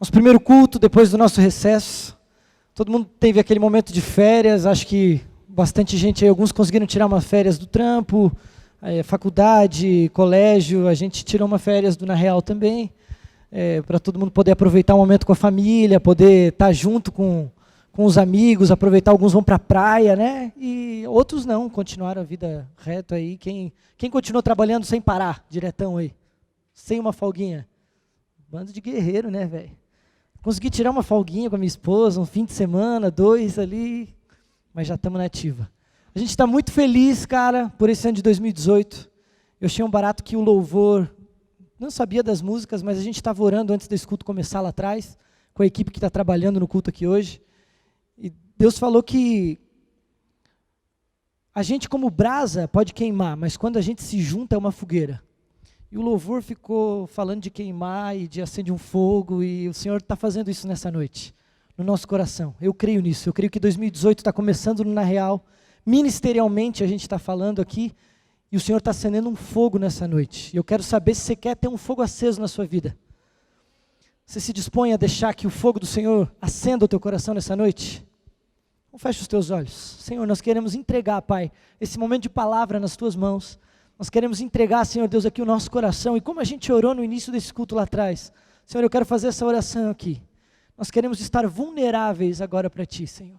Nosso primeiro culto depois do nosso recesso. Todo mundo teve aquele momento de férias, acho que bastante gente aí, alguns conseguiram tirar uma férias do trampo, faculdade, colégio, a gente tirou uma férias do Na Real também, para todo mundo poder aproveitar o momento com a família, poder estar junto com os amigos, aproveitar, alguns vão para a praia, né? E outros não, continuaram a vida reta aí. Quem continuou trabalhando sem parar, diretão aí, sem uma folguinha? Bando de guerreiro, né, velho? Consegui tirar uma folguinha com a minha esposa, um fim de semana, 2 ali, mas já estamos na ativa. A gente está muito feliz, cara, por esse ano de 2018. Eu achei um barato que o louvor, não sabia das músicas, mas a gente estava orando antes desse culto começar lá atrás, com a equipe que está trabalhando no culto aqui hoje. E Deus falou que a gente como brasa pode queimar, mas quando a gente se junta é uma fogueira. E o louvor ficou falando de queimar e de acender um fogo, e o Senhor está fazendo isso nessa noite, no nosso coração. Eu creio nisso, eu creio que 2018 está começando no Na Real, ministerialmente a gente está falando aqui, e o Senhor está acendendo um fogo nessa noite. E eu quero saber se você quer ter um fogo aceso na sua vida. Você se dispõe a deixar que o fogo do Senhor acenda o teu coração nessa noite? Então fecha os teus olhos. Senhor, nós queremos entregar, Pai, esse momento de palavra nas tuas mãos. Nós queremos entregar, Senhor Deus, aqui o nosso coração, e como a gente orou no início desse culto lá atrás, Senhor, eu quero fazer essa oração aqui. Nós queremos estar vulneráveis agora para Ti, Senhor.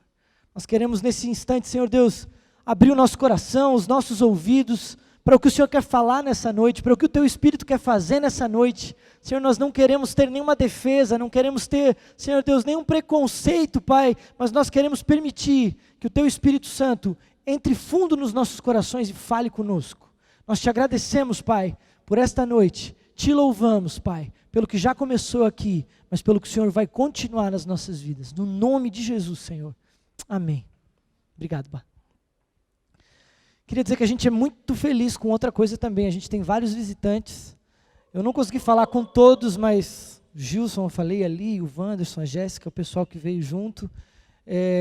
Nós queremos nesse instante, Senhor Deus, abrir o nosso coração, os nossos ouvidos, para o que o Senhor quer falar nessa noite, para o que o Teu Espírito quer fazer nessa noite. Senhor, nós não queremos ter nenhuma defesa, não queremos ter, Senhor Deus, nenhum preconceito, Pai, mas nós queremos permitir que o Teu Espírito Santo entre fundo nos nossos corações e fale conosco. Nós te agradecemos, Pai, por esta noite, te louvamos, Pai, pelo que já começou aqui, mas pelo que o Senhor vai continuar nas nossas vidas, no nome de Jesus, Senhor, amém. Obrigado, Pai. Queria dizer que a gente é muito feliz com outra coisa também, a gente tem vários visitantes, eu não consegui falar com todos, mas o Gilson, eu falei ali, o Wanderson, a Jéssica, o pessoal que veio junto,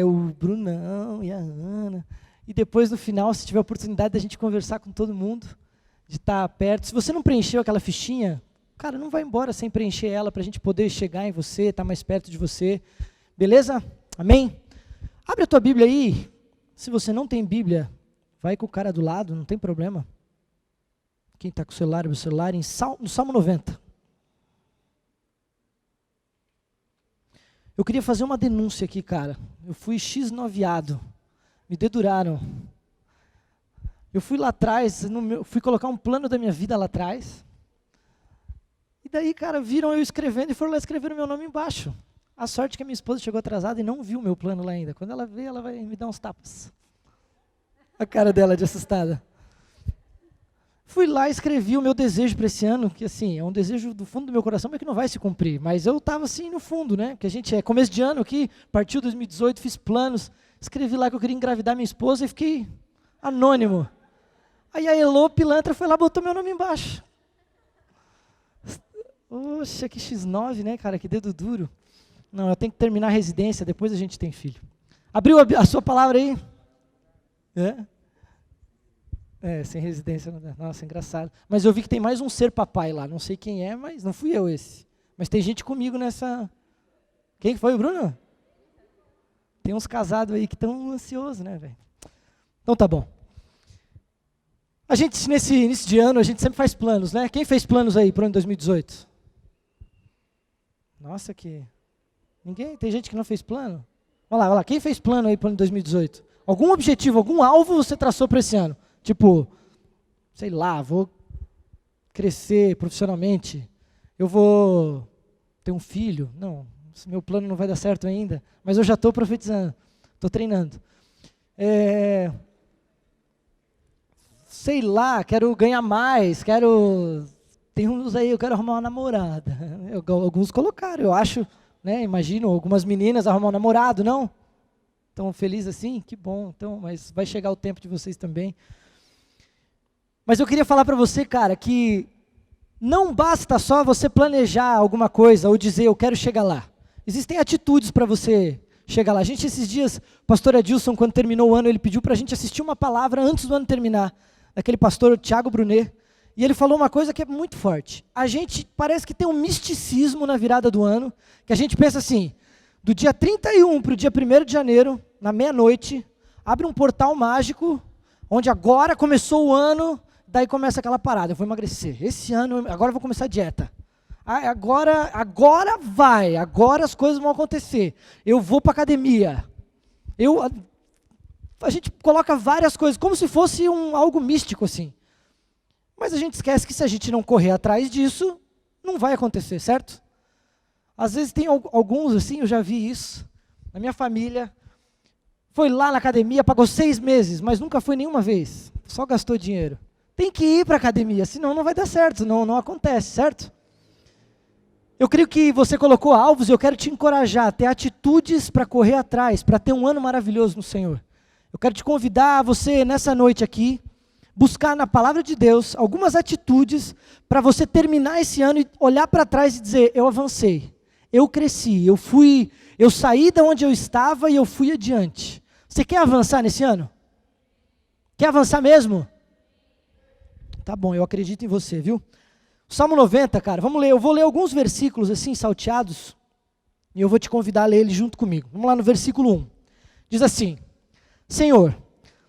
o Brunão e a Ana. E depois, no final, se tiver a oportunidade da gente conversar com todo mundo, de estar perto. Se você não preencheu aquela fichinha, cara, não vai embora sem preencher ela, para a gente poder chegar em você, estar mais perto de você. Beleza? Amém? Abre a tua Bíblia aí. Se você não tem Bíblia, vai com o cara do lado, não tem problema. Quem está com o celular, no Salmo 90. Eu queria fazer uma denúncia aqui, cara. Eu fui x-noviado. Me deduraram. Eu fui lá atrás, fui colocar um plano da minha vida lá atrás. E daí, cara, viram eu escrevendo e foram lá escrever o meu nome embaixo. A sorte que a minha esposa chegou atrasada e não viu o meu plano lá ainda. Quando ela ver, ela vai me dar uns tapas. A cara dela de assustada. Fui lá e escrevi o meu desejo para esse ano, que assim, é um desejo do fundo do meu coração, mas que não vai se cumprir. Mas eu estava assim no fundo, né? Porque a gente é começo de ano aqui, partiu 2018, fiz planos. Escrevi lá que eu queria engravidar minha esposa e fiquei anônimo. Aí a Elô Pilantra foi lá e botou meu nome embaixo. Poxa, que X9, né, cara? Que dedo duro. Não, eu tenho que terminar a residência, depois a gente tem filho. Abriu a sua palavra aí? Sem residência. Nossa, engraçado. Mas eu vi que tem mais um ser papai lá. Não sei quem é, mas não fui eu esse. Mas tem gente comigo nessa... Quem foi, o Bruno? Tem uns casados aí que estão ansiosos, né, velho? Então tá bom. A gente, nesse início de ano, a gente sempre faz planos, né? Quem fez planos aí para o ano de 2018? Nossa, que... Ninguém? Tem gente que não fez plano? Vai lá. Quem fez plano aí para o ano de 2018? Algum objetivo, algum alvo você traçou para esse ano? Tipo, sei lá, vou crescer profissionalmente. Eu vou ter um filho. Não. Meu plano não vai dar certo ainda, mas eu já estou profetizando, estou treinando. Sei lá, quero ganhar mais, tem uns aí, eu quero arrumar uma namorada. Alguns colocaram, eu acho, né? Imagino algumas meninas arrumar um namorado, não? Estão felizes assim? Que bom, então, mas vai chegar o tempo de vocês também. Mas eu queria falar para você, cara, que não basta só você planejar alguma coisa ou dizer eu quero chegar lá. Existem atitudes para você chegar lá. A gente, esses dias, o pastor Adilson, quando terminou o ano, ele pediu para a gente assistir uma palavra antes do ano terminar, daquele pastor Tiago Brunet. E ele falou uma coisa que é muito forte. A gente parece que tem um misticismo na virada do ano, que a gente pensa assim, do dia 31 para o dia 1º de janeiro, na meia-noite, abre um portal mágico, onde agora começou o ano, daí começa aquela parada, eu vou emagrecer. Esse ano, agora eu vou começar a dieta. Agora as coisas vão acontecer. Eu vou para a academia. A gente coloca várias coisas, como se fosse algo místico assim. Mas a gente esquece que se a gente não correr atrás disso, não vai acontecer, certo? Às vezes tem alguns assim, eu já vi isso, na minha família, foi lá na academia, pagou 6 meses, mas nunca foi nenhuma vez, só gastou dinheiro. Tem que ir para a academia, senão não vai dar certo, senão não acontece, certo? Eu creio que você colocou alvos e eu quero te encorajar a ter atitudes para correr atrás, para ter um ano maravilhoso no Senhor. Eu quero te convidar a você, nessa noite aqui, buscar na palavra de Deus algumas atitudes para você terminar esse ano e olhar para trás e dizer, eu avancei, eu cresci, eu saí de onde eu estava e eu fui adiante. Você quer avançar nesse ano? Quer avançar mesmo? Tá bom, eu acredito em você, viu? Salmo 90, cara, vamos ler, eu vou ler alguns versículos assim, salteados, e eu vou te convidar a ler eles junto comigo. Vamos lá no versículo 1. Diz assim, Senhor,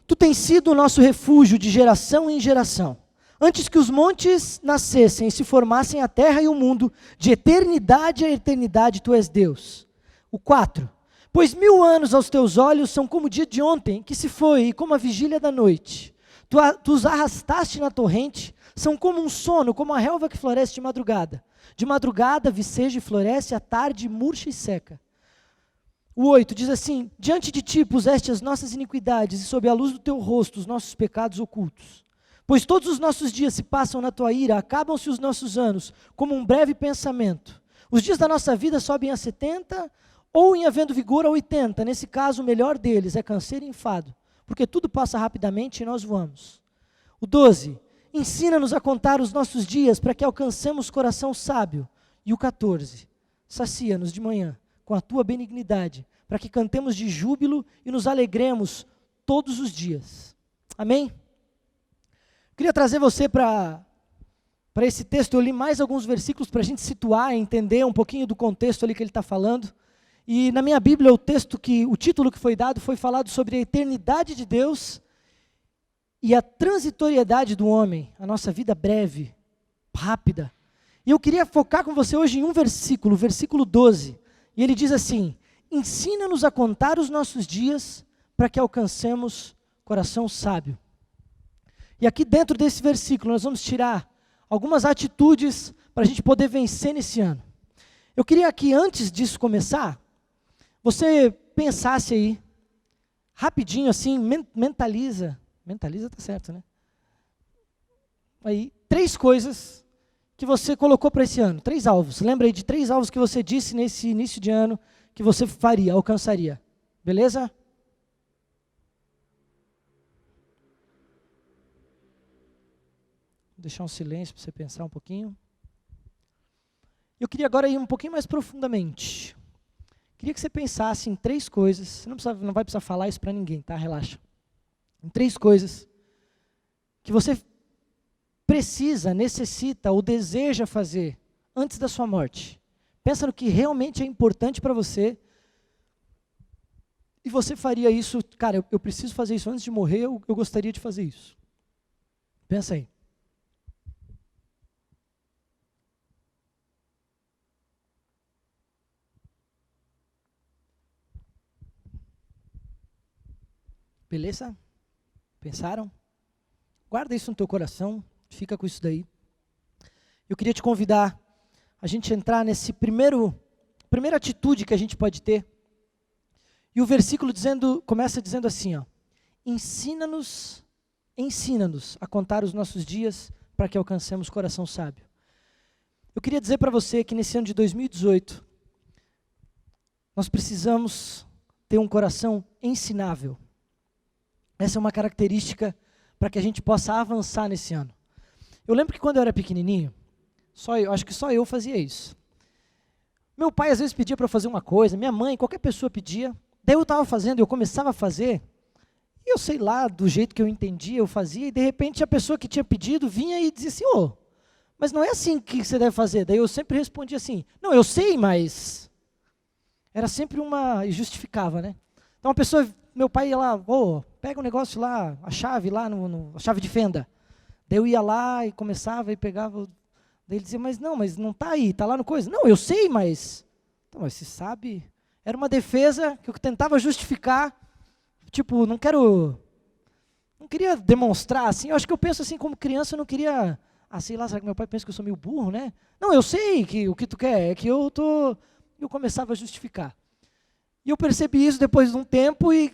Tu tens sido o nosso refúgio de geração em geração. Antes que os montes nascessem e se formassem a terra e o mundo, de eternidade a eternidade Tu és Deus. O 4. Pois 1000 anos aos Teus olhos são como o dia de ontem, que se foi, e como a vigília da noite. Tu os arrastaste na torrente, são como um sono, como a relva que floresce de madrugada. De madrugada viceja e floresce, à tarde murcha e seca. O 8 diz assim, diante de Ti puseste as nossas iniquidades, e sob a luz do Teu rosto os nossos pecados ocultos. Pois todos os nossos dias se passam na Tua ira, acabam-se os nossos anos, como um breve pensamento. Os dias da nossa vida sobem a 70, ou em havendo vigor a 80, nesse caso o melhor deles é canseiro e enfado, porque tudo passa rapidamente e nós voamos. O 12, ensina-nos a contar os nossos dias, para que alcancemos coração sábio. E o 14, sacia-nos de manhã com a Tua benignidade, para que cantemos de júbilo e nos alegremos todos os dias. Amém? Queria trazer você para esse texto, eu li mais alguns versículos para a gente situar e entender um pouquinho do contexto ali que ele está falando. E na minha Bíblia o título que foi dado foi falado sobre a eternidade de Deus e a transitoriedade do homem, a nossa vida breve, rápida. E eu queria focar com você hoje em um versículo, o versículo 12. E ele diz assim, ensina-nos a contar os nossos dias para que alcancemos coração sábio. E aqui dentro desse versículo nós vamos tirar algumas atitudes para a gente poder vencer nesse ano. Eu queria que antes disso começar, você pensasse aí, rapidinho assim, mentaliza tá certo, né? Aí, 3 coisas que você colocou para esse ano, 3 alvos. Lembra aí de 3 alvos que você disse nesse início de ano que você faria, alcançaria. Beleza? Vou deixar um silêncio para você pensar um pouquinho. Eu queria agora ir um pouquinho mais profundamente. Queria que você pensasse em 3 coisas, você não vai precisar falar isso para ninguém, tá? Relaxa. Em 3 coisas que você precisa, necessita ou deseja fazer antes da sua morte. Pensa no que realmente é importante para você e você faria isso, cara, eu preciso fazer isso antes de morrer, eu gostaria de fazer isso. Pensa aí. Beleza? Pensaram? Guarda isso no teu coração, fica com isso daí. Eu queria te convidar a gente entrar nesse primeira atitude que a gente pode ter. E o versículo começa dizendo assim, ó, ensina-nos a contar os nossos dias para que alcancemos coração sábio. Eu queria dizer para você que nesse ano de 2018, nós precisamos ter um coração ensinável. Essa é uma característica para que a gente possa avançar nesse ano. Eu lembro que quando eu era pequenininho, acho que só eu fazia isso. Meu pai às vezes pedia para eu fazer uma coisa, minha mãe, qualquer pessoa pedia, daí eu estava fazendo, eu começava a fazer, E eu sei lá, do jeito que eu entendia, eu fazia, e de repente a pessoa que tinha pedido vinha e dizia assim, mas não é assim que você deve fazer. Daí eu sempre respondia assim, não, eu sei, mas... Era sempre e justificava, né? Então a pessoa, meu pai ia lá, pega um negócio lá, a chave lá, a chave de fenda. Daí eu ia lá e começava e pegava, daí ele dizia, mas não está aí, está lá no coisa. Não, eu sei, mas... Então, mas se sabe... Era uma defesa que eu tentava justificar, tipo, não queria demonstrar, assim, eu acho que eu penso assim, como criança, eu não queria, sei lá, será que meu pai pensa que eu sou meio burro, né? Não, eu sei que o que tu quer é que eu começava a justificar. E eu percebi isso depois de um tempo e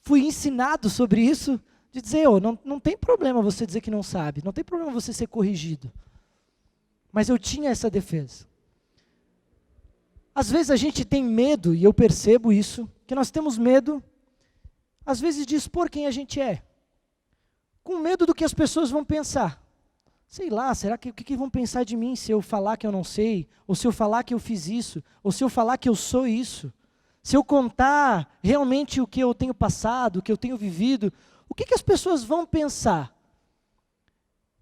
fui ensinado sobre isso, de dizer, não tem problema você dizer que não sabe, não tem problema você ser corrigido. Mas eu tinha essa defesa. Às vezes a gente tem medo, e eu percebo isso, que nós temos medo, às vezes, de expor quem a gente é. Com medo do que as pessoas vão pensar. Sei lá, o que vão pensar de mim se eu falar que eu não sei, ou se eu falar que eu fiz isso, ou se eu falar que eu sou isso. Se eu contar realmente o que eu tenho passado, o que eu tenho vivido, o que as pessoas vão pensar?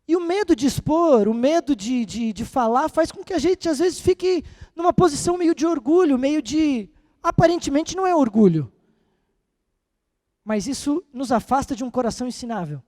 E o medo de expor, o medo de falar, faz com que a gente, às vezes, fique numa posição meio de orgulho, aparentemente não é orgulho. Mas isso nos afasta de um coração ensinável.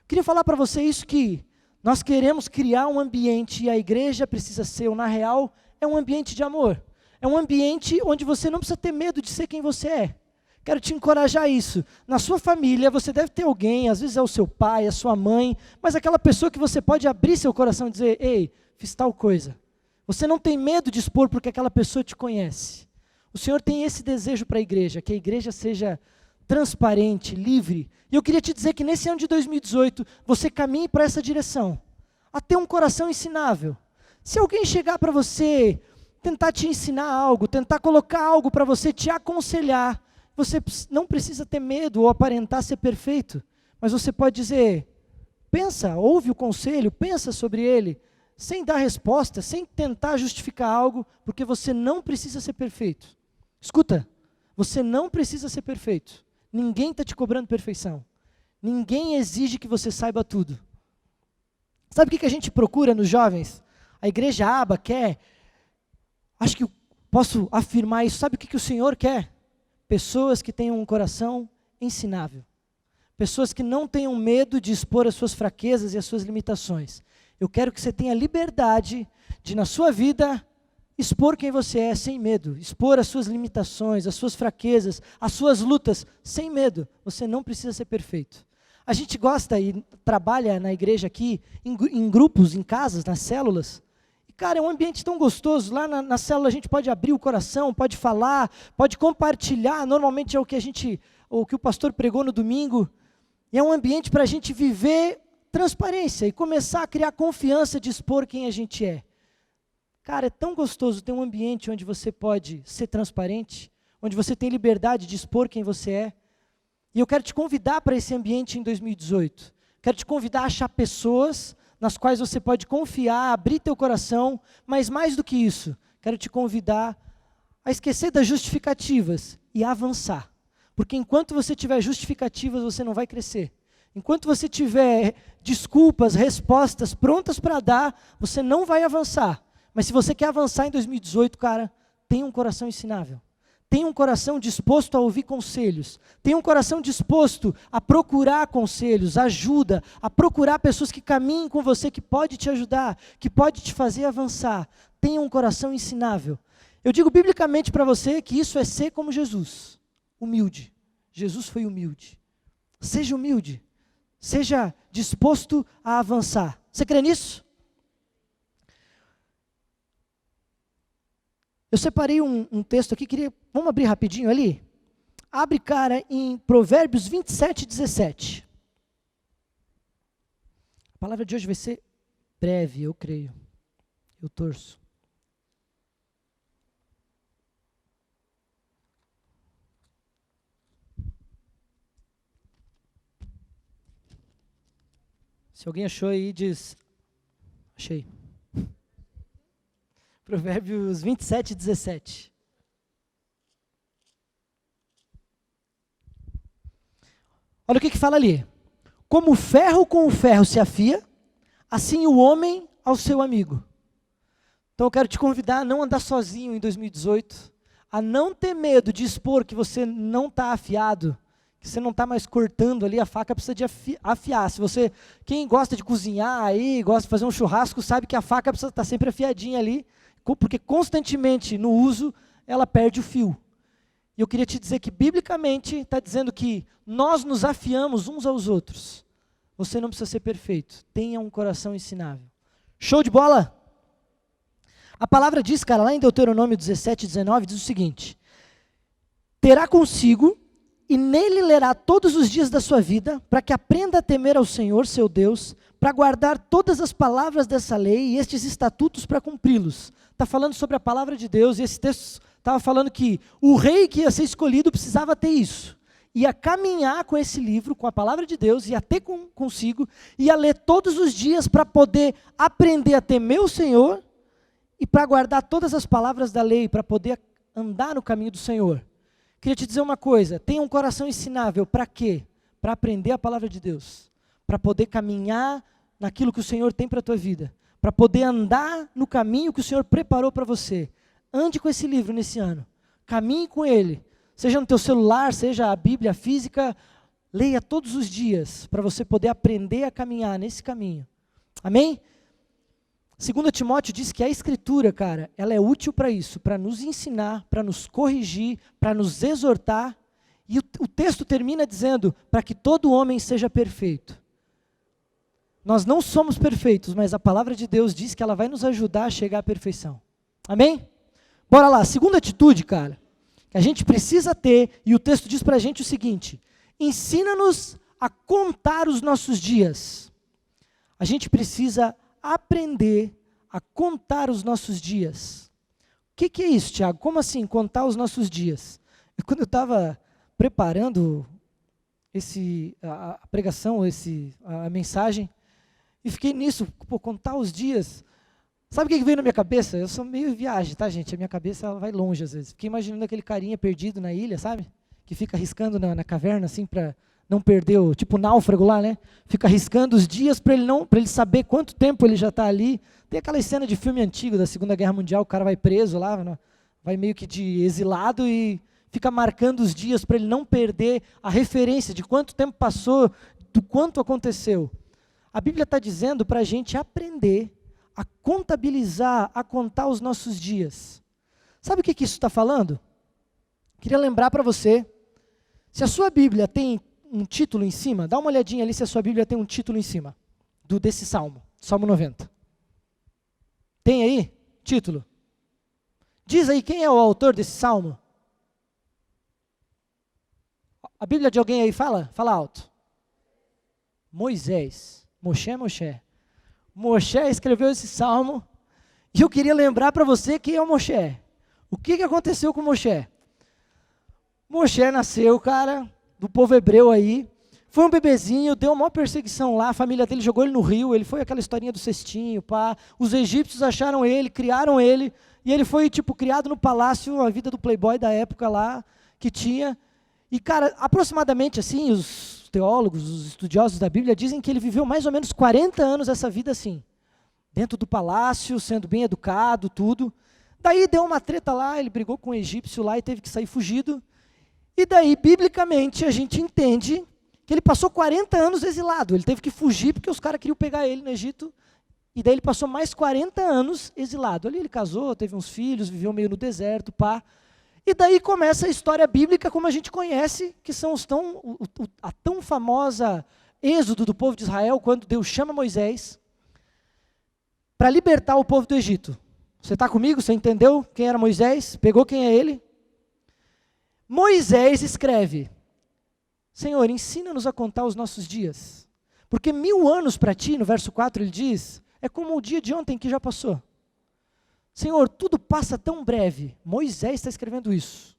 Queria falar para você isso que nós queremos criar um ambiente, e a igreja precisa ser, ou na real, é um ambiente de amor. É um ambiente onde você não precisa ter medo de ser quem você é. Quero te encorajar a isso. Na sua família, você deve ter alguém, às vezes é o seu pai, a sua mãe, mas aquela pessoa que você pode abrir seu coração e dizer, ei, fiz tal coisa. Você não tem medo de expor porque aquela pessoa te conhece. O Senhor tem esse desejo para a igreja, que a igreja seja transparente, livre. E eu queria te dizer que nesse ano de 2018, você caminhe para essa direção, a ter um coração ensinável. Se alguém chegar para você, tentar te ensinar algo, tentar colocar algo para você, te aconselhar, você não precisa ter medo ou aparentar ser perfeito, mas você pode dizer, pensa, ouve o conselho, pensa sobre ele, sem dar resposta, sem tentar justificar algo, porque você não precisa ser perfeito. Escuta, você não precisa ser perfeito. Ninguém está te cobrando perfeição. Ninguém exige que você saiba tudo. Sabe o que a gente procura nos jovens? A igreja Aba quer, acho que eu posso afirmar isso, sabe o que o Senhor quer? Pessoas que tenham um coração ensinável. Pessoas que não tenham medo de expor as suas fraquezas e as suas limitações. Eu quero que você tenha liberdade de, na sua vida, expor quem você é sem medo. Expor as suas limitações, as suas fraquezas, as suas lutas, sem medo. Você não precisa ser perfeito. A gente gosta e trabalha na igreja aqui, em grupos, em casas, nas células. E, cara, é um ambiente tão gostoso. Lá na célula a gente pode abrir o coração, pode falar, pode compartilhar. Normalmente é o que o pastor pregou no domingo. E é um ambiente para a gente viver transparência e começar a criar confiança de expor quem a gente é. Cara, é tão gostoso ter um ambiente onde você pode ser transparente, onde você tem liberdade de expor quem você é. E eu quero te convidar para esse ambiente em 2018. Quero te convidar a achar pessoas nas quais você pode confiar, abrir teu coração, mas mais do que isso, quero te convidar a esquecer das justificativas e a avançar. Porque enquanto você tiver justificativas, você não vai crescer. Enquanto você tiver desculpas, respostas prontas para dar, você não vai avançar. Mas se você quer avançar em 2018, cara, tenha um coração ensinável. Tenha um coração disposto a ouvir conselhos. Tenha um coração disposto a procurar conselhos, ajuda, a procurar pessoas que caminhem com você, que pode te ajudar, que pode te fazer avançar. Tenha um coração ensinável. Eu digo biblicamente para você que isso é ser como Jesus, humilde. Jesus foi humilde. Seja humilde. Seja disposto a avançar. Você crê nisso? Eu separei um texto aqui, vamos abrir rapidinho ali? Abre, cara, em Provérbios 27, 17. A palavra de hoje vai ser breve, eu creio. Eu torço. Se alguém achou aí, diz, achei. Provérbios 27, 17. Olha o que fala ali. Como o ferro com o ferro se afia, assim o homem ao seu amigo. Então eu quero te convidar a não andar sozinho em 2018, a não ter medo de expor que você não está afiado, que você não está mais cortando ali, a faca precisa de afiar. Se você, quem gosta de cozinhar aí, gosta de fazer um churrasco, sabe que a faca precisa estar sempre afiadinha ali, porque constantemente no uso ela perde o fio. E eu queria te dizer que biblicamente está dizendo que nós nos afiamos uns aos outros. Você não precisa ser perfeito, tenha um coração ensinável. Show de bola? A palavra diz, cara, lá em Deuteronômio 17:19, diz o seguinte: terá consigo e nele lerá todos os dias da sua vida, para que aprenda a temer ao Senhor, seu Deus, para guardar todas as palavras dessa lei e estes estatutos para cumpri-los. Está falando sobre a palavra de Deus, e esse texto estava falando que o rei que ia ser escolhido precisava ter isso. Ia caminhar com esse livro, com a palavra de Deus, ia ter consigo, ia ler todos os dias para poder aprender a temer o Senhor e para guardar todas as palavras da lei, para poder andar no caminho do Senhor. Queria te dizer uma coisa, tenha um coração ensinável, para quê? Para aprender a palavra de Deus, para poder caminhar naquilo que o Senhor tem para a tua vida, para poder andar no caminho que o Senhor preparou para você. Ande com esse livro nesse ano, caminhe com ele, seja no teu celular, seja a Bíblia física, leia todos os dias, para você poder aprender a caminhar nesse caminho. Amém? 2 Timóteo diz que a Escritura, cara, ela é útil para isso, para nos ensinar, para nos corrigir, para nos exortar. E o texto termina dizendo, para que todo homem seja perfeito. Nós não somos perfeitos, mas a palavra de Deus diz que ela vai nos ajudar a chegar à perfeição. Amém? Bora lá, segunda atitude, cara, que a gente precisa ter, e o texto diz para a gente o seguinte: ensina-nos a contar os nossos dias. A gente precisa aprender a contar os nossos dias. O que é isso, Tiago? Como assim, contar os nossos dias? Quando eu estava preparando a pregação, a mensagem, e fiquei nisso, contar os dias. Sabe o que veio na minha cabeça? Eu sou meio viagem, tá, gente? A minha cabeça ela vai longe às vezes. Fiquei imaginando aquele carinha perdido na ilha, sabe? Que fica arriscando na caverna, assim, para não perder, tipo náufrago lá, né? Fica arriscando os dias para ele saber quanto tempo ele já está ali. Tem aquela cena de filme antigo da Segunda Guerra Mundial, o cara vai preso lá, vai meio que de exilado e fica marcando os dias para ele não perder a referência de quanto tempo passou, do quanto aconteceu. A Bíblia está dizendo para a gente aprender a contabilizar, a contar os nossos dias. Sabe o que isso está falando? Queria lembrar para você, se a sua Bíblia tem um título em cima, dá uma olhadinha ali se a sua Bíblia tem um título em cima desse Salmo, Salmo 90. Tem aí título? Diz aí quem é o autor desse Salmo. A Bíblia de alguém aí fala alto. Moisés. Moshe. Moshe escreveu esse Salmo e eu queria lembrar para você quem é o Moshe. O que aconteceu com Moshe? Moshe nasceu, cara, do povo hebreu aí, foi um bebezinho, deu uma maior perseguição lá, a família dele jogou ele no rio, ele foi aquela historinha do cestinho, pá. Os egípcios acharam ele, criaram ele, e ele foi tipo criado no palácio, a vida do playboy da época lá, que tinha. E cara, aproximadamente assim, os teólogos, os estudiosos da Bíblia dizem que ele viveu mais ou menos 40 anos essa vida assim, dentro do palácio, sendo bem educado, tudo. Daí deu uma treta lá, ele brigou com um egípcio lá e teve que sair fugido. E daí, biblicamente, a gente entende que ele passou 40 anos exilado. Ele teve que fugir porque os caras queriam pegar ele no Egito. E daí ele passou mais 40 anos exilado. Ali ele casou, teve uns filhos, viveu meio no deserto, pá. E daí começa a história bíblica como a gente conhece, que são a tão famosa êxodo do povo de Israel, quando Deus chama Moisés para libertar o povo do Egito. Você está comigo? Você entendeu quem era Moisés? Pegou quem é ele? Moisés escreve: Senhor, ensina-nos a contar os nossos dias, porque 1000 anos para ti, no verso 4 ele diz, é como o dia de ontem que já passou. Senhor, tudo passa tão breve. Moisés está escrevendo isso.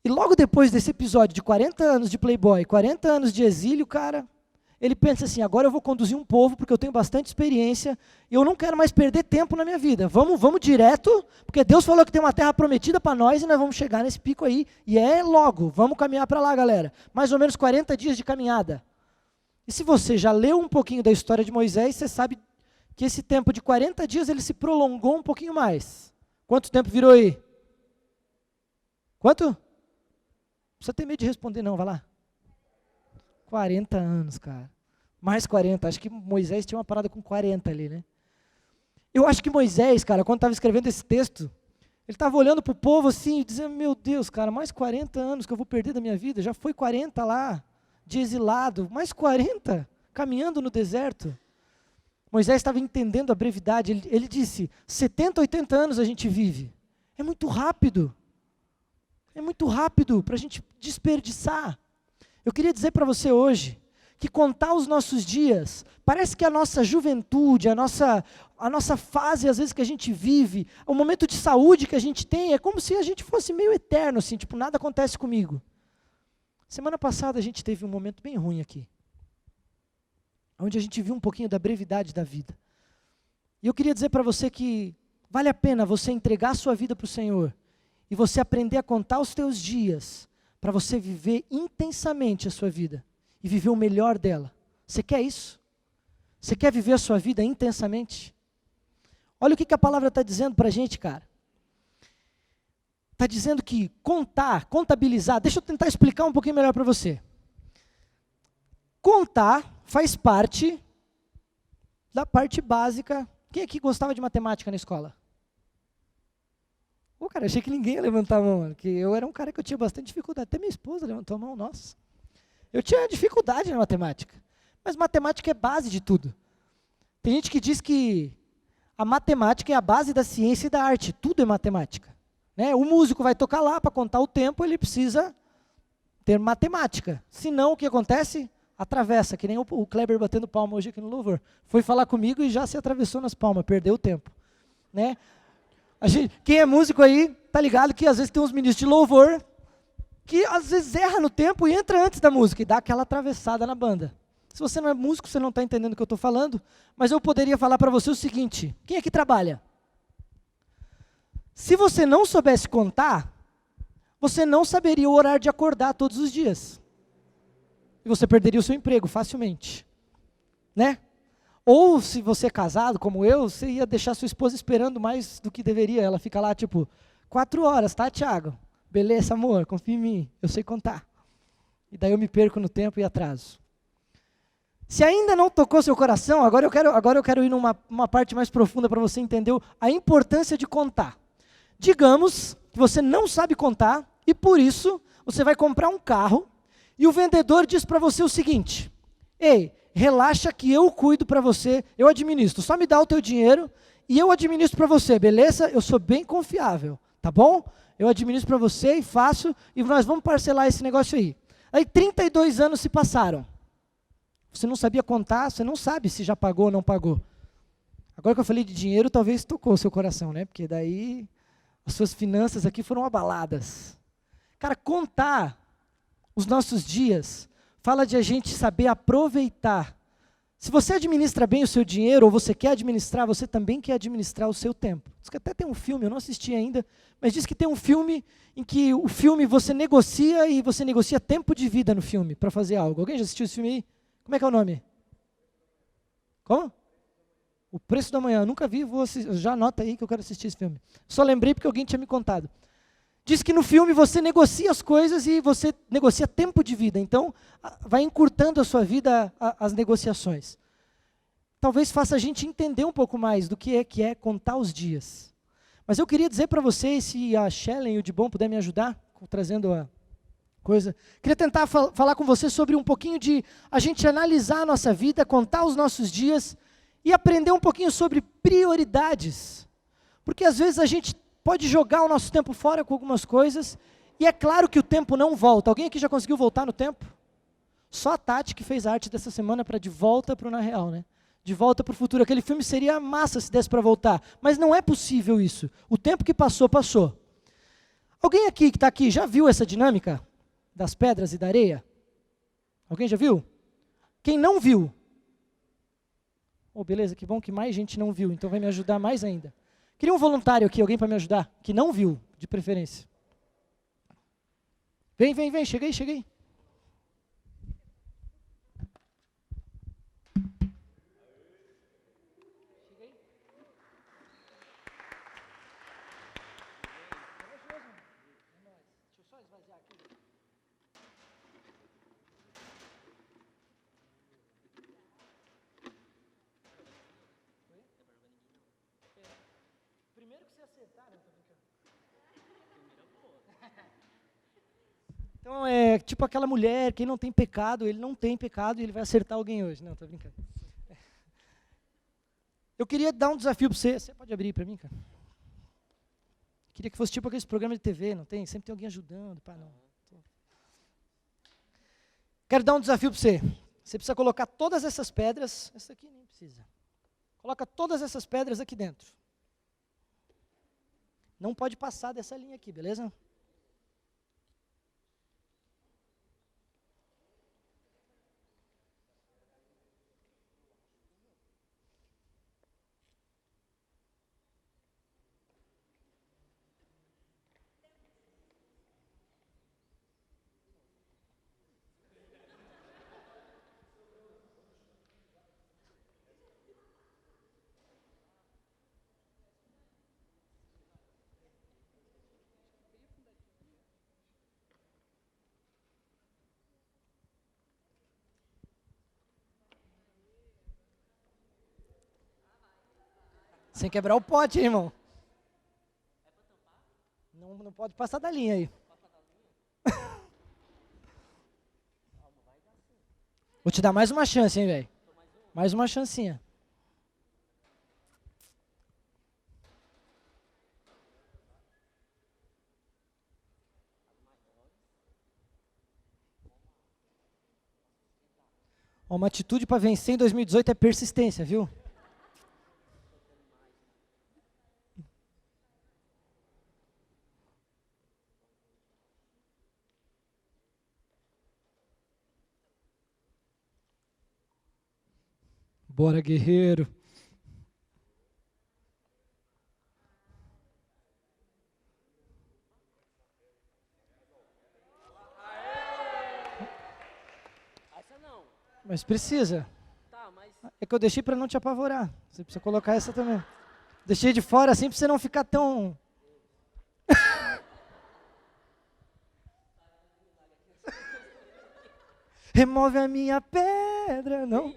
E logo depois desse episódio de 40 anos de playboy, 40 anos de exílio, cara, ele pensa assim, agora eu vou conduzir um povo, porque eu tenho bastante experiência, e eu não quero mais perder tempo na minha vida. Vamos direto, porque Deus falou que tem uma terra prometida para nós, e nós vamos chegar nesse pico aí, e é logo, vamos caminhar para lá, galera. Mais ou menos 40 dias de caminhada. E se você já leu um pouquinho da história de Moisés, você sabe que esse tempo de 40 dias, ele se prolongou um pouquinho mais. Quanto tempo virou aí? Quanto? Não precisa ter medo de responder não, vai lá. 40 anos, cara. Mais 40. Acho que Moisés tinha uma parada com 40 ali, né? Eu acho que Moisés, cara, quando estava escrevendo esse texto, ele estava olhando para o povo assim, dizendo, meu Deus, cara, mais 40 anos que eu vou perder da minha vida. Já foi 40 lá, de exilado. Mais 40, caminhando no deserto. Moisés estava entendendo a brevidade. Ele disse, 70, 80 anos a gente vive. É muito rápido. É muito rápido para a gente desperdiçar. Eu queria dizer para você hoje, que contar os nossos dias, parece que a nossa juventude, a nossa fase, às vezes, que a gente vive, o momento de saúde que a gente tem, é como se a gente fosse meio eterno, assim, tipo, nada acontece comigo. Semana passada a gente teve um momento bem ruim aqui, onde a gente viu um pouquinho da brevidade da vida. E eu queria dizer para você que vale a pena você entregar a sua vida para o Senhor, e você aprender a contar os teus dias, para você viver intensamente a sua vida e viver o melhor dela. Você quer isso? Você quer viver a sua vida intensamente? Olha o que a palavra está dizendo para a gente, cara. Está dizendo que contar, contabilizar, deixa eu tentar explicar um pouquinho melhor para você. Contar faz parte da parte básica. Quem aqui gostava de matemática na escola? Pô, cara, achei que ninguém ia levantar a mão, porque eu era um cara que eu tinha bastante dificuldade. Até minha esposa levantou a mão, nossa. Eu tinha dificuldade na matemática, mas matemática é base de tudo. Tem gente que diz que a matemática é a base da ciência e da arte, tudo é matemática. Né? O músico vai tocar lá, para contar o tempo, ele precisa ter matemática. Senão, o que acontece? Atravessa, que nem o Kleber batendo palma hoje aqui no louvor. Foi falar comigo e já se atravessou nas palmas, perdeu o tempo. Né? Quem é músico aí, tá ligado que às vezes tem uns ministros de louvor que às vezes erra no tempo e entra antes da música e dá aquela atravessada na banda. Se você não é músico, você não está entendendo o que eu estou falando, mas eu poderia falar para você o seguinte, quem é que trabalha? Se você não soubesse contar, você não saberia o horário de acordar todos os dias. E você perderia o seu emprego facilmente. Né? Ou se você é casado, como eu, você ia deixar sua esposa esperando mais do que deveria. Ela fica lá, tipo, 4 horas, tá, Thiago? Beleza, amor, confia em mim, eu sei contar. E daí eu me perco no tempo e atraso. Se ainda não tocou seu coração, agora eu quero ir numa parte mais profunda para você entender a importância de contar. Digamos que você não sabe contar e por isso você vai comprar um carro e o vendedor diz para você o seguinte, ei, relaxa que eu cuido para você, eu administro, só me dá o teu dinheiro e eu administro para você, beleza? Eu sou bem confiável, tá bom? Eu administro para você e faço e nós vamos parcelar esse negócio aí. Aí 32 anos se passaram. Você não sabia contar, você não sabe se já pagou ou não pagou. Agora que eu falei de dinheiro, talvez tocou o seu coração, né? Porque daí as suas finanças aqui foram abaladas. Cara, contar os nossos dias fala de a gente saber aproveitar. Se você administra bem o seu dinheiro, ou você quer administrar, você também quer administrar o seu tempo. Diz que até tem um filme, eu não assisti ainda, mas diz que tem um filme em que o filme você negocia e você negocia tempo de vida no filme para fazer algo. Alguém já assistiu esse filme aí? Como é que é o nome? Como? O Preço da Manhã. Eu nunca vi, já anota aí que eu quero assistir esse filme. Só lembrei porque alguém tinha me contado. Diz que no filme você negocia as coisas e você negocia tempo de vida. Então, vai encurtando a sua vida as negociações. Talvez faça a gente entender um pouco mais do que é contar os dias. Mas eu queria dizer para vocês, se a Shellen e o Dibon puder me ajudar, trazendo a coisa. Queria tentar falar com você sobre um pouquinho de a gente analisar a nossa vida, contar os nossos dias e aprender um pouquinho sobre prioridades. Porque às vezes a gente pode jogar o nosso tempo fora com algumas coisas, e é claro que o tempo não volta. Alguém aqui já conseguiu voltar no tempo? Só a Tati que fez a arte dessa semana para De Volta para o Na Real, né? De Volta para o Futuro. Aquele filme seria massa se desse para voltar, mas não é possível isso. O tempo que passou, passou. Alguém aqui que está aqui já viu essa dinâmica das pedras e da areia? Alguém já viu? Quem não viu? Oh, beleza, que bom que mais gente não viu, então vai me ajudar mais ainda. Queria um voluntário aqui, alguém para me ajudar, que não viu, de preferência. Vem, chega aí. Primeiro que você acertar, né? Tô brincando. Então é tipo aquela mulher, quem não tem pecado, ele não tem pecado e ele vai acertar alguém hoje. Não, tô brincando. Eu queria dar um desafio para você. Você pode abrir para mim, cara? Queria que fosse tipo aqueles programas de TV, não tem? Sempre tem alguém ajudando. Pá, não. Quero dar um desafio para você. Você precisa colocar todas essas pedras. Essa aqui nem precisa. Coloca todas essas pedras aqui dentro. Não pode passar dessa linha aqui, beleza? Sem quebrar o pote, hein, irmão. Não pode passar da linha aí. Vou te dar mais uma chance, hein, velho. Mais uma chancinha. Uma atitude para vencer em 2018 é persistência, viu? Bora, guerreiro. Mas precisa. É que eu deixei para não te apavorar. Você precisa colocar essa também. Deixei de fora assim para você não ficar tão... Remove a minha pedra, não?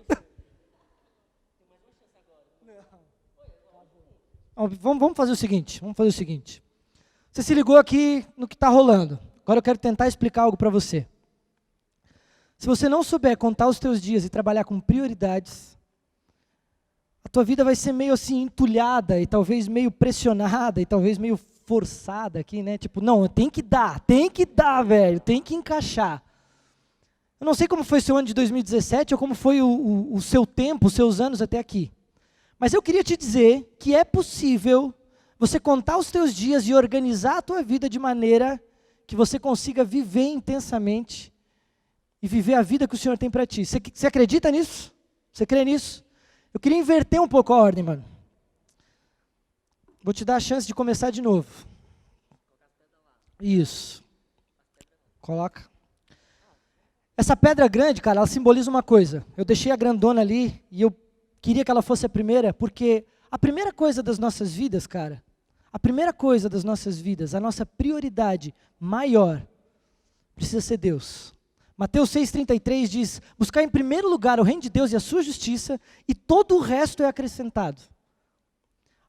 Vamos fazer o seguinte, Você se ligou aqui no que está rolando. Agora eu quero tentar explicar algo para você. Se você não souber contar os teus dias e trabalhar com prioridades, a tua vida vai ser meio assim entulhada e talvez meio pressionada e talvez meio forçada aqui, né? Tipo, não, tem que dar, velho, tem que encaixar. Eu não sei como foi o seu ano de 2017 ou como foi o seu tempo, os seus anos até aqui. Mas eu queria te dizer que é possível você contar os teus dias e organizar a tua vida de maneira que você consiga viver intensamente e viver a vida que o Senhor tem para ti. Você acredita nisso? Você crê nisso? Eu queria inverter um pouco a ordem, mano. Vou te dar a chance de começar de novo. Isso. Coloca. Essa pedra grande, cara, ela simboliza uma coisa. Eu deixei a grandona ali e eu queria que ela fosse a primeira, porque a primeira coisa das nossas vidas, cara, a nossa prioridade maior precisa ser Deus. Mateus 6,33 diz, buscar em primeiro lugar o reino de Deus e a sua justiça, e todo o resto é acrescentado.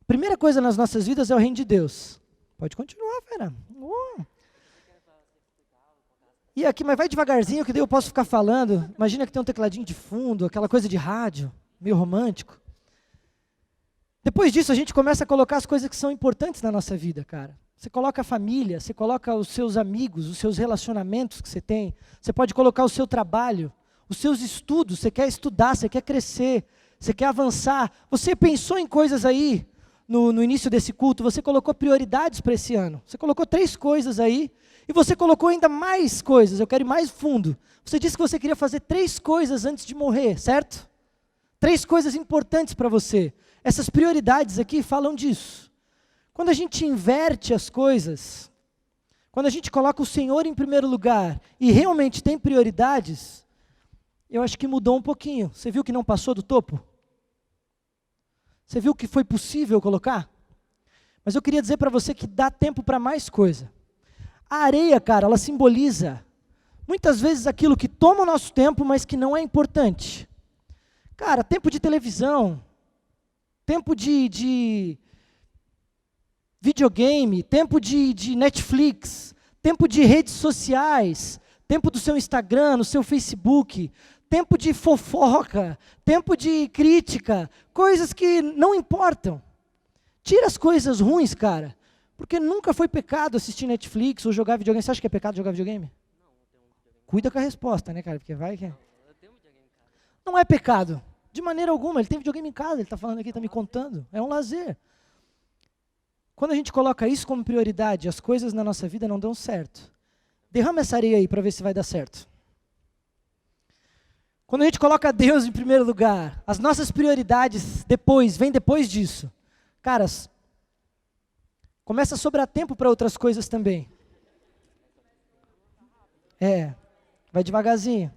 A primeira coisa nas nossas vidas é o reino de Deus. Pode continuar, Vera. E aqui, mas vai devagarzinho, que daí eu posso ficar falando. Imagina que tem um tecladinho de fundo, aquela coisa de rádio, meio romântico. Depois disso, a gente começa a colocar as coisas que são importantes na nossa vida, cara. Você coloca a família, você coloca os seus amigos, os seus relacionamentos que você tem. Você pode colocar o seu trabalho, os seus estudos. Você quer estudar, você quer crescer, você quer avançar. Você pensou em coisas aí no início desse culto, você colocou prioridades para esse ano. Você colocou 3 coisas aí. E você colocou ainda mais coisas, eu quero ir mais fundo. Você disse que você queria fazer 3 coisas antes de morrer, certo? 3 coisas importantes para você. Essas prioridades aqui falam disso. Quando a gente inverte as coisas, quando a gente coloca o Senhor em primeiro lugar e realmente tem prioridades, eu acho que mudou um pouquinho. Você viu que não passou do topo? Você viu que foi possível colocar? Mas eu queria dizer para você que dá tempo para mais coisa. A areia, cara, ela simboliza muitas vezes aquilo que toma o nosso tempo, mas que não é importante. Cara, tempo de televisão, tempo de videogame, tempo de Netflix, tempo de redes sociais, tempo do seu Instagram, no seu Facebook, tempo de fofoca, tempo de crítica, coisas que não importam. Tira as coisas ruins, cara, porque nunca foi pecado assistir Netflix ou jogar videogame. Você acha que é pecado jogar videogame? Cuida com a resposta, né, cara, porque vai que... Não é pecado, de maneira alguma. Ele tem videogame em casa, ele está falando aqui, está me contando. É um lazer. Quando a gente coloca isso como prioridade, as coisas na nossa vida não dão certo. Derrama essa areia aí para ver se vai dar certo. Quando a gente coloca Deus em primeiro lugar, as nossas prioridades vêm depois disso. Caras, começa a sobrar tempo para outras coisas também. Vai devagarzinho.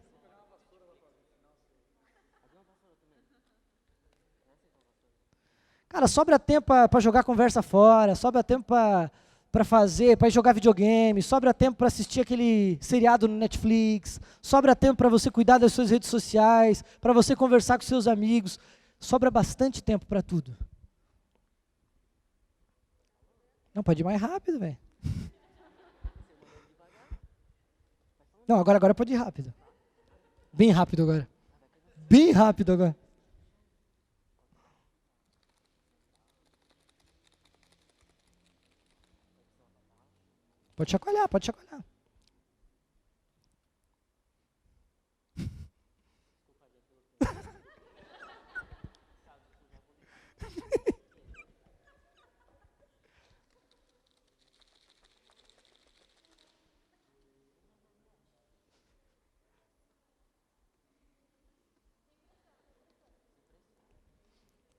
Cara, sobra tempo para jogar conversa fora, sobra tempo para jogar videogame, sobra tempo para assistir aquele seriado no Netflix, sobra tempo para você cuidar das suas redes sociais, para você conversar com seus amigos, sobra bastante tempo para tudo. Não, pode ir mais rápido, velho. Não, agora pode ir rápido. Bem rápido agora. Bem rápido agora. Pode chacoalhar, pode chacoalhar.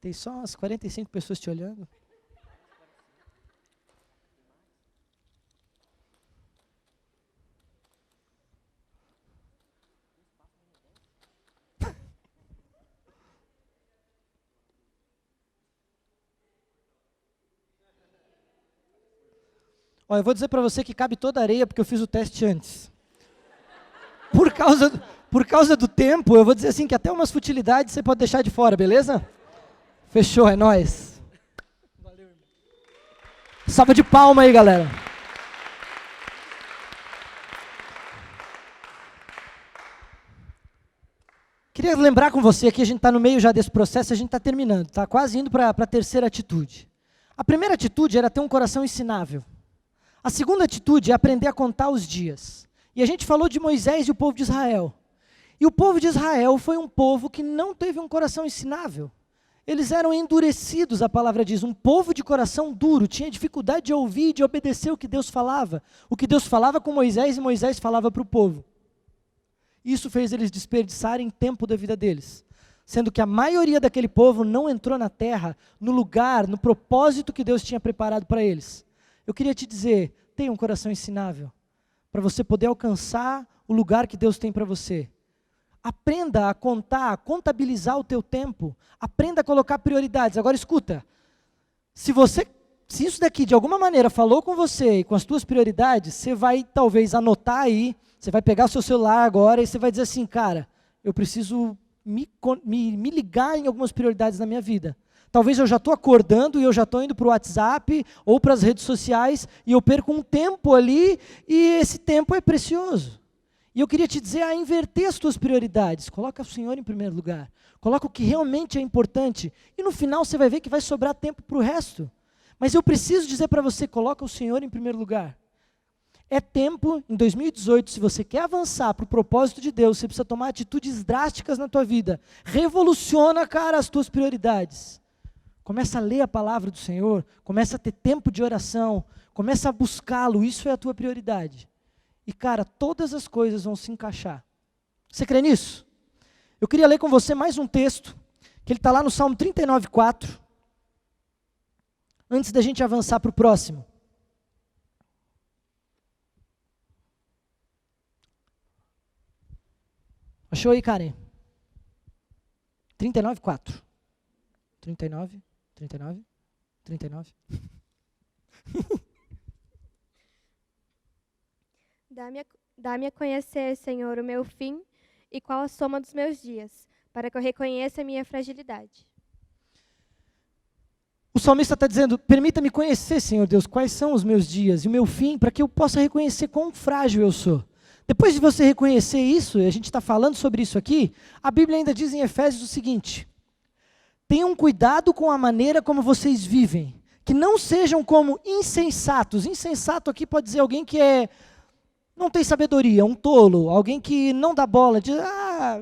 Tem só umas 45 pessoas te olhando. Ó, eu vou dizer para você que cabe toda a areia, porque eu fiz o teste antes. Por causa do tempo, eu vou dizer assim, que até umas futilidades você pode deixar de fora, beleza? Fechou, é nóis. Valeu, irmão. Salva de palma aí, galera. Queria lembrar com você que a gente está no meio já desse processo, a gente está terminando, está quase indo para a terceira atitude. A primeira atitude era ter um coração ensinável. A segunda atitude é aprender a contar os dias. E a gente falou de Moisés e o povo de Israel. E o povo de Israel foi um povo que não teve um coração ensinável. Eles eram endurecidos, a palavra diz, um povo de coração duro, tinha dificuldade de ouvir e de obedecer o que Deus falava. O que Deus falava com Moisés e Moisés falava para o povo. Isso fez eles desperdiçarem tempo da vida deles. Sendo que a maioria daquele povo não entrou na terra, no lugar, no propósito que Deus tinha preparado para eles. Eu queria te dizer, tenha um coração ensinável, para você poder alcançar o lugar que Deus tem para você. Aprenda a contar, a contabilizar o teu tempo, aprenda a colocar prioridades. Agora escuta, se isso daqui de alguma maneira falou com você e com as tuas prioridades, você vai talvez anotar aí, você vai pegar o seu celular agora e você vai dizer assim, cara, eu preciso me ligar em algumas prioridades na minha vida. Talvez eu já estou acordando e eu já estou indo para o WhatsApp ou para as redes sociais e eu perco um tempo ali e esse tempo é precioso. E eu queria te dizer a inverter as tuas prioridades. Coloca o Senhor em primeiro lugar. Coloca o que realmente é importante. E no final você vai ver que vai sobrar tempo para o resto. Mas eu preciso dizer para você, coloca o Senhor em primeiro lugar. É tempo, em 2018, se você quer avançar para o propósito de Deus, você precisa tomar atitudes drásticas na tua vida. Revoluciona, cara, as tuas prioridades. Começa a ler a palavra do Senhor, começa a ter tempo de oração, começa a buscá-lo, isso é a tua prioridade. e, cara, todas as coisas vão se encaixar. Você crê nisso? Eu queria ler com você mais um texto, que ele está lá no Salmo 39:4, antes da gente avançar para o próximo. Achou aí, Karen? 39:4. 39. Dá-me a conhecer, Senhor, o meu fim e qual a soma dos meus dias, para que eu reconheça a minha fragilidade. O salmista está dizendo, permita-me conhecer, Senhor Deus, quais são os meus dias e o meu fim, para que eu possa reconhecer quão frágil eu sou. Depois de você reconhecer isso, e a gente está falando sobre isso aqui, a Bíblia ainda diz em Efésios o seguinte: tenham cuidado com a maneira como vocês vivem, que não sejam como insensatos. Insensato aqui pode dizer alguém que não tem sabedoria, um tolo, alguém que não dá bola, diz,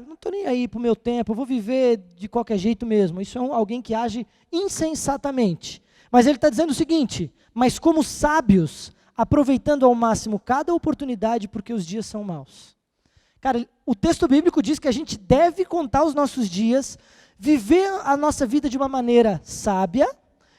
não estou nem aí para o meu tempo, eu vou viver de qualquer jeito mesmo. Isso é alguém que age insensatamente. Mas ele está dizendo o seguinte, mas como sábios, aproveitando ao máximo cada oportunidade, porque os dias são maus. Cara, o texto bíblico diz que a gente deve contar os nossos dias, viver a nossa vida de uma maneira sábia,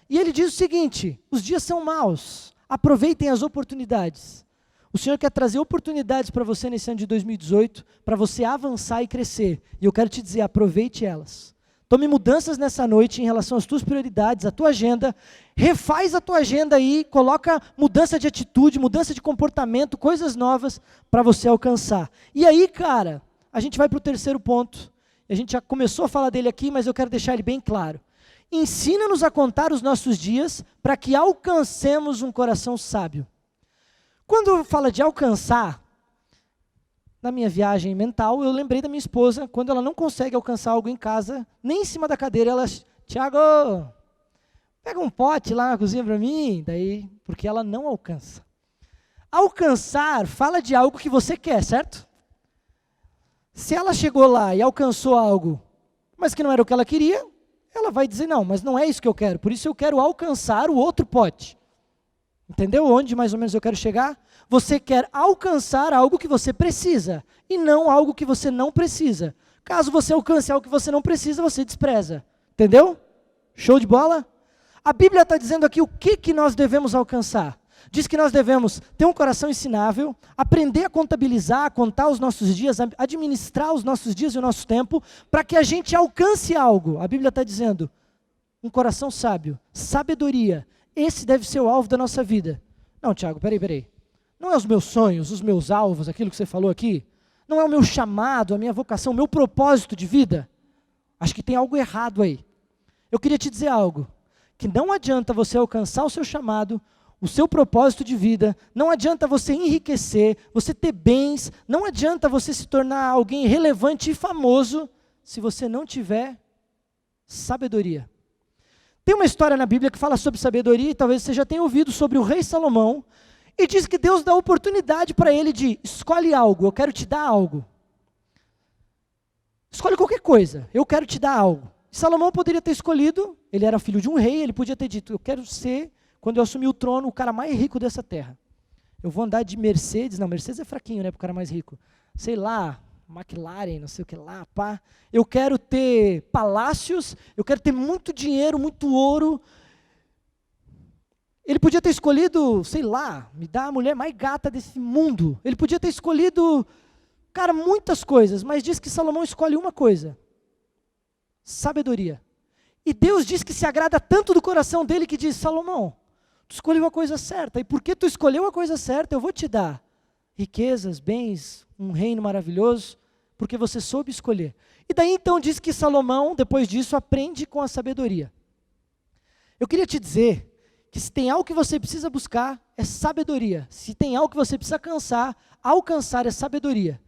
e ele diz o seguinte, os dias são maus, aproveitem as oportunidades. O Senhor quer trazer oportunidades para você nesse ano de 2018, para você avançar e crescer. E eu quero te dizer, aproveite elas. Tome mudanças nessa noite em relação às tuas prioridades, à tua agenda. Refaz a tua agenda aí, coloca mudança de atitude, mudança de comportamento, coisas novas para você alcançar. E aí, cara, a gente vai para o terceiro ponto. A gente já começou a falar dele aqui, mas eu quero deixar ele bem claro. Ensina-nos a contar os nossos dias para que alcancemos um coração sábio. Quando fala de alcançar, na minha viagem mental, eu lembrei da minha esposa, quando ela não consegue alcançar algo em casa, nem em cima da cadeira, ela, Tiago, pega um pote lá na cozinha para mim, daí, porque ela não alcança. Alcançar fala de algo que você quer, certo? Se ela chegou lá e alcançou algo, mas que não era o que ela queria, ela vai dizer, não, mas não é isso que eu quero, por isso eu quero alcançar o outro pote. Entendeu onde mais ou menos eu quero chegar? Você quer alcançar algo que você precisa, e não algo que você não precisa. Caso você alcance algo que você não precisa, você despreza. Entendeu? Show de bola? A Bíblia está dizendo aqui o que nós devemos alcançar. Diz que nós devemos ter um coração ensinável, aprender a contabilizar, a contar os nossos dias, a administrar os nossos dias e o nosso tempo, para que a gente alcance algo. A Bíblia está dizendo, um coração sábio, sabedoria, esse deve ser o alvo da nossa vida. Não, Tiago, peraí. Não é os meus sonhos, os meus alvos, aquilo que você falou aqui? Não é o meu chamado, a minha vocação, o meu propósito de vida? Acho que tem algo errado aí. Eu queria te dizer algo, que não adianta você alcançar o seu chamado, o seu propósito de vida, não adianta você enriquecer, você ter bens, não adianta você se tornar alguém relevante e famoso, se você não tiver sabedoria. Tem uma história na Bíblia que fala sobre sabedoria, e talvez você já tenha ouvido sobre o rei Salomão, e diz que Deus dá oportunidade para ele de, escolhe algo, eu quero te dar algo. Escolhe qualquer coisa, eu quero te dar algo. Salomão poderia ter escolhido, ele era filho de um rei, ele podia ter dito, eu quero ser, quando eu assumir o trono, o cara mais rico dessa terra. Eu vou andar de Mercedes, não, Mercedes é fraquinho, né, para o cara mais rico. Sei lá, McLaren, não sei o que lá, pá. Eu quero ter palácios, eu quero ter muito dinheiro, muito ouro. Ele podia ter escolhido, sei lá, me dá a mulher mais gata desse mundo. Ele podia ter escolhido, cara, muitas coisas, mas diz que Salomão escolhe uma coisa: sabedoria. E Deus diz que se agrada tanto do coração dele que diz, Salomão, tu escolheu a coisa certa, e porque tu escolheu a coisa certa, eu vou te dar riquezas, bens, um reino maravilhoso, porque você soube escolher. E daí então diz que Salomão, depois disso, aprende com a sabedoria. Eu queria te dizer que se tem algo que você precisa buscar, é sabedoria. Se tem algo que você precisa alcançar é sabedoria.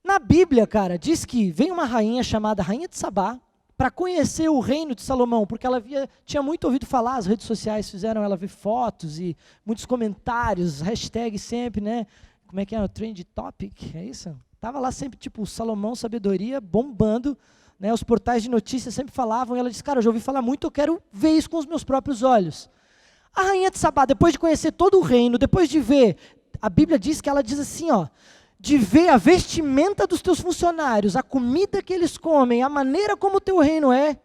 Na Bíblia, cara, diz que vem uma rainha chamada Rainha de Sabá, para conhecer o reino de Salomão, porque ela tinha muito ouvido falar, as redes sociais fizeram ela ver fotos e muitos comentários, hashtags sempre, né? Como é que é? O Trend Topic, é isso? Tava lá sempre, tipo, Salomão, sabedoria, bombando, né? Os portais de notícias sempre falavam, e ela disse, cara, eu já ouvi falar muito, eu quero ver isso com os meus próprios olhos. A Rainha de Sabá, depois de conhecer todo o reino, depois de ver a Bíblia diz que ela diz assim, ó, de ver a vestimenta dos teus funcionários, a comida que eles comem, a maneira como o teu reino é,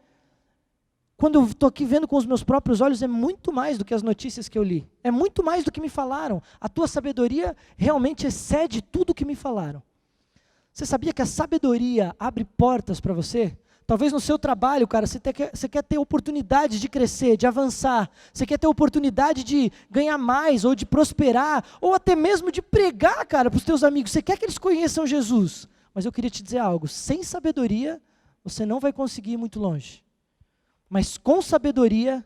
quando eu estou aqui vendo com os meus próprios olhos, é muito mais do que as notícias que eu li. É muito mais do que me falaram. A tua sabedoria realmente excede tudo que me falaram. Você sabia que a sabedoria abre portas para você? Talvez no seu trabalho, cara, você quer ter oportunidade de crescer, de avançar. Você quer ter oportunidade de ganhar mais, ou de prosperar, ou até mesmo de pregar, cara, para os teus amigos. Você quer que eles conheçam Jesus. Mas eu queria te dizer algo. Sem sabedoria, você não vai conseguir ir muito longe. Mas com sabedoria,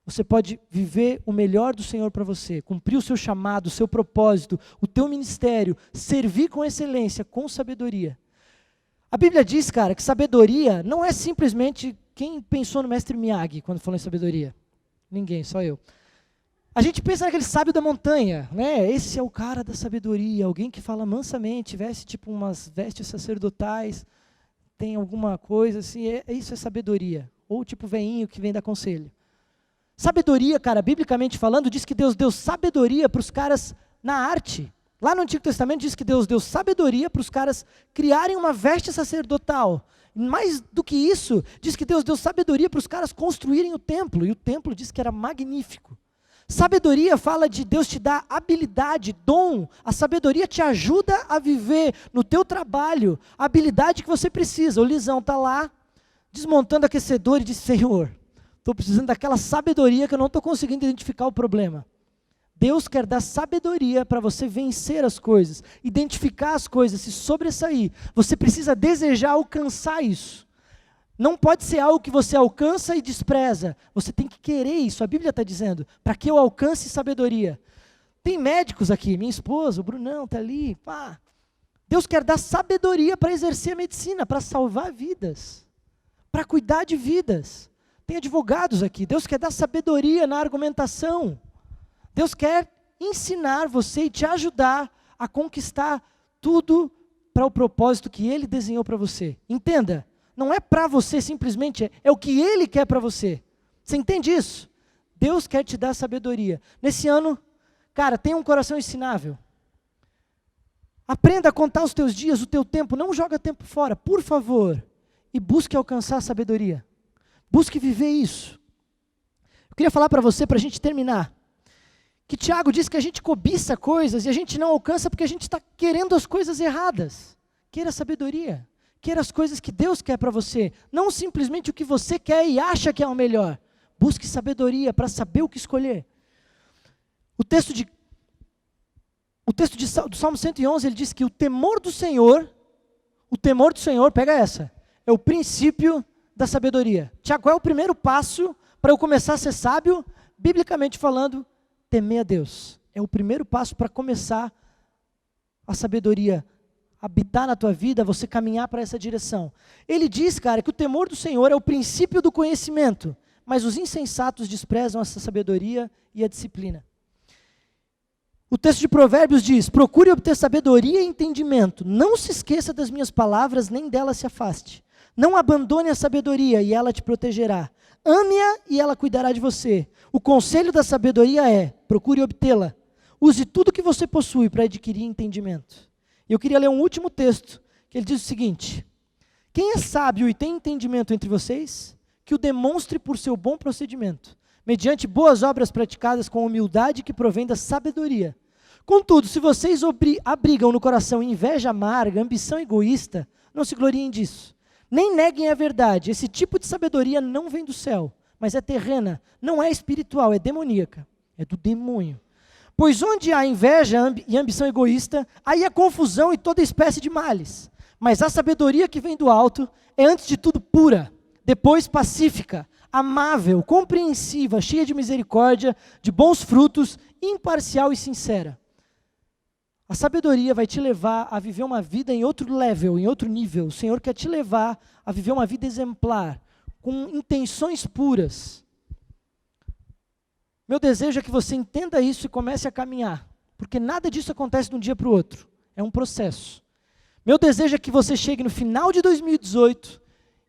você pode viver o melhor do Senhor para você, cumprir o seu chamado, o seu propósito, o teu ministério, servir com excelência, com sabedoria. A Bíblia diz, cara, que sabedoria não é simplesmente quem pensou no mestre Miyagi quando falou em sabedoria. Ninguém, só eu. A gente pensa naquele sábio da montanha, né? Esse é o cara da sabedoria, alguém que fala mansamente, veste tipo umas vestes sacerdotais, tem alguma coisa assim, isso é sabedoria. Ou tipo veinho que vem dar conselho. Sabedoria, cara, biblicamente falando, diz que Deus deu sabedoria para os caras na arte. Lá no Antigo Testamento diz que Deus deu sabedoria para os caras criarem uma veste sacerdotal. Mais do que isso, diz que Deus deu sabedoria para os caras construírem o templo. E o templo diz que era magnífico. Sabedoria fala de Deus te dar habilidade, dom. A sabedoria te ajuda a viver no teu trabalho a habilidade que você precisa. O Lisão está lá, desmontando aquecedor e diz, Senhor, estou precisando daquela sabedoria que eu não estou conseguindo identificar o problema. Deus quer dar sabedoria para você vencer as coisas, identificar as coisas, se sobressair. Você precisa desejar alcançar isso. Não pode ser algo que você alcança e despreza. Você tem que querer isso. A Bíblia está dizendo, para que eu alcance sabedoria. Tem médicos aqui, minha esposa, o Brunão está ali. Pá. Deus quer dar sabedoria para exercer a medicina, para salvar vidas, para cuidar de vidas. Tem advogados aqui. Deus quer dar sabedoria na argumentação. Deus quer ensinar você e te ajudar a conquistar tudo para o propósito que Ele desenhou para você. Entenda, não é para você simplesmente, é o que Ele quer para você. Você entende isso? Deus quer te dar sabedoria. Nesse ano, cara, tenha um coração ensinável. Aprenda a contar os teus dias, o teu tempo. Não joga tempo fora, por favor. E busque alcançar a sabedoria. Busque viver isso. Eu queria falar para você, para a gente terminar, que Tiago diz que a gente cobiça coisas e a gente não alcança porque a gente está querendo as coisas erradas. Queira sabedoria. Queira as coisas que Deus quer para você. Não simplesmente o que você quer e acha que é o melhor. Busque sabedoria para saber o que escolher. O texto do Salmo 111, ele diz que o temor do Senhor, pega essa, é o princípio da sabedoria. Tiago, qual é o primeiro passo para eu começar a ser sábio? Biblicamente falando, temer a Deus. É o primeiro passo para começar a sabedoria habitar na tua vida, você caminhar para essa direção. Ele diz, cara, que o temor do Senhor é o princípio do conhecimento, mas os insensatos desprezam essa sabedoria e a disciplina. O texto de Provérbios diz, procure obter sabedoria e entendimento, não se esqueça das minhas palavras, nem dela se afaste. Não abandone a sabedoria e ela te protegerá. Ame-a e ela cuidará de você. O conselho da sabedoria é, procure obtê-la. Use tudo que você possui para adquirir entendimento. Eu queria ler um último texto, que ele diz o seguinte, quem é sábio e tem entendimento entre vocês, que o demonstre por seu bom procedimento, mediante boas obras praticadas com humildade que provém da sabedoria. Contudo, se vocês abrigam no coração inveja amarga, ambição egoísta, não se gloriem disso. Nem neguem a verdade, esse tipo de sabedoria não vem do céu, mas é terrena, não é espiritual, é demoníaca, é do demônio. Pois onde há inveja e ambição egoísta, aí há confusão e toda espécie de males. Mas a sabedoria que vem do alto é antes de tudo pura, depois pacífica, amável, compreensiva, cheia de misericórdia, de bons frutos, imparcial e sincera. A sabedoria vai te levar a viver uma vida em outro level, em outro nível. O Senhor quer te levar a viver uma vida exemplar, com intenções puras. Meu desejo é que você entenda isso e comece a caminhar, porque nada disso acontece de um dia para o outro, é um processo. Meu desejo é que você chegue no final de 2018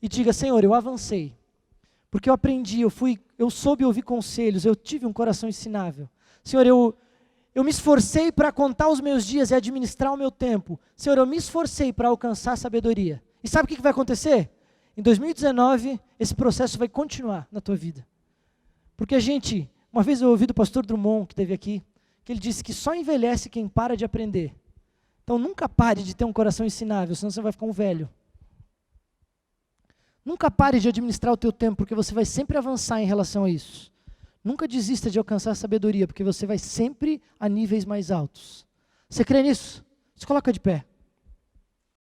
e diga, Senhor, eu avancei, porque eu aprendi, eu soube ouvir conselhos, eu tive um coração ensinável. Senhor, eu me esforcei para contar os meus dias e administrar o meu tempo. Senhor, eu me esforcei para alcançar sabedoria. E sabe o que vai acontecer? Em 2019, esse processo vai continuar na tua vida. Porque uma vez eu ouvi do pastor Drummond, que esteve aqui, que ele disse que só envelhece quem para de aprender. Então nunca pare de ter um coração ensinável, senão você vai ficar um velho. Nunca pare de administrar o teu tempo, porque você vai sempre avançar em relação a isso. Nunca desista de alcançar a sabedoria, porque você vai sempre a níveis mais altos. Você crê nisso? Se coloca de pé.